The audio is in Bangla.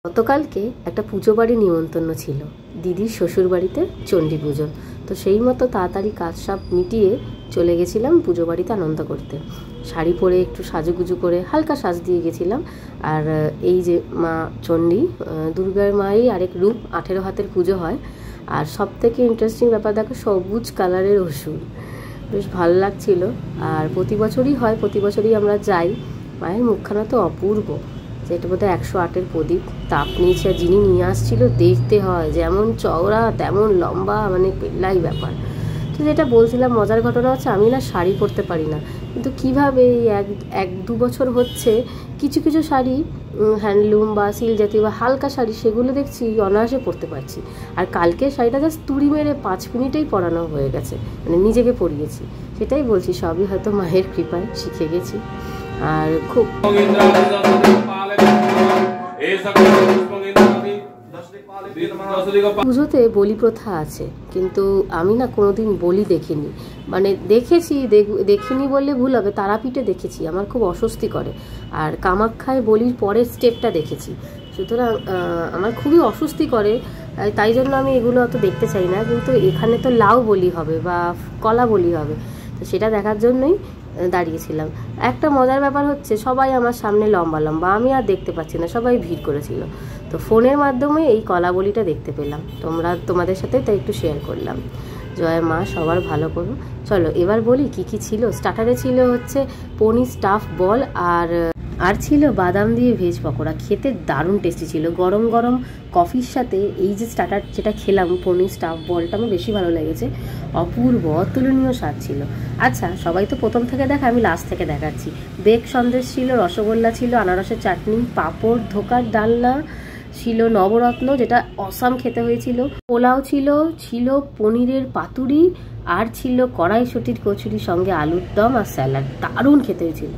গতকালকে একটা পুজো বাড়ি নিমন্ত্রণ ছিল, দিদির শ্বশুর বাড়িতে চণ্ডী পুজো। তো সেই মতো তাড়াতাড়ি কাজ সব মিটিয়ে চলে গেছিলাম পুজো বাড়িতে আনন্দ করতে। শাড়ি পরে একটু সাজুগুজু করে হালকা সাজ দিয়ে গেছিলাম। আর এই যে মা চণ্ডী, দুর্গার মাই আরেক রূপ, 18 হাতের পুজো হয়। আর সব থেকে ইন্টারেস্টিং ব্যাপার দেখো, সবুজ কালারের অসুর, বেশ ভালো লাগছিল। আর প্রতি বছরই হয়, প্রতি বছরই আমরা যাই। মায়ের মুখখানা তো অপূর্ব, যেটা বোধহয় 108-এর প্রদীপ তাপ নিয়েছে। আর যিনি নিয়ে আসছিল দেখতে হয় যেমন চওড়া তেমন লম্বা, মানে পেল্লাই ব্যাপার। তো যেটা বলছিলাম, মজার ঘটনা হচ্ছে আমি না শাড়ি পরতে পারি না, কিন্তু কীভাবে এক দু বছর হচ্ছে কিছু কিছু শাড়ি, হ্যান্ডলুম বা সিল্ক জাতীয় বা হালকা শাড়ি, সেগুলো দেখছি অনায়াসে পরতে পারছি। আর কালকে শাড়িটা জাস্ট তুড়ি মেরে 5 মিনিটেই পরানো হয়ে গেছে, মানে নিজেকে পরিয়েছি। সেটাই বলছি, সবই হয়তো মায়ের কৃপায় শিখে গেছি। আর খুব পুজোতে বলি প্রথা আছে, কিন্তু আমি না কোনোদিন বলি দেখিনি। মানে দেখেছি, দেখিনি বললে ভুল হবে, তারাপীঠে দেখেছি, আমার খুব অস্বস্তি করে। আর কামাখ্যায় বলির পরের স্টেপটা দেখেছি, সুতরাং আমার খুবই অস্বস্তি করে। তাই জন্য আমি এগুলো অত দেখতে চাই না। কিন্তু এখানে তো লাউ বলি হবে বা কলা বলি হবে, তো সেটা দেখার জন্যই দাঁড়িয়েছিলাম। একটা মজার ব্যাপার হচ্ছে, সবাই আমার সামনে লম্বা লম্বা, আমি আর দেখতে পাচ্ছি না, সবাই ভিড় করেছিল। তো ফোনের মাধ্যমে এই কলা বলিটা দেখতে পেলাম, তোমাদের সাথে তাই একটু শেয়ার করলাম। জয় মা সবার ভালো করুন। চলো এবার বলি কি কি ছিল। স্টার্টারে ছিল হচ্ছে পনির স্টাফ বল, আর ছিল বাদাম দিয়ে ভেজ পকোড়া। খেতে দারুণ টেস্টি ছিল। গরম গরম কফির সাথে এই যে স্টার্টার যেটা খেলাম, পনির স্টাফ বলটা আমার বেশি ভালো লেগেছে। অপূর্ব, অতুলনীয় স্বাদ ছিল। আচ্ছা, সবাই তো প্রথম থেকে দেখা, আমি লাস্ট থেকে দেখাচ্ছি। বেক সন্দেশ ছিল, রসগোল্লা ছিল, আনারসের চাটনি, পাঁপড়, ধোকার ডালনা ছিল, নবরত্ন যেটা অসাম খেতে হয়েছিল, পোলাও ছিল পনিরের পাতুরি, আর ছিল কড়াইশুঁটির কচুরি, সঙ্গে আলুর দম আর স্যালাড। দারুণ খেতে হয়েছিল।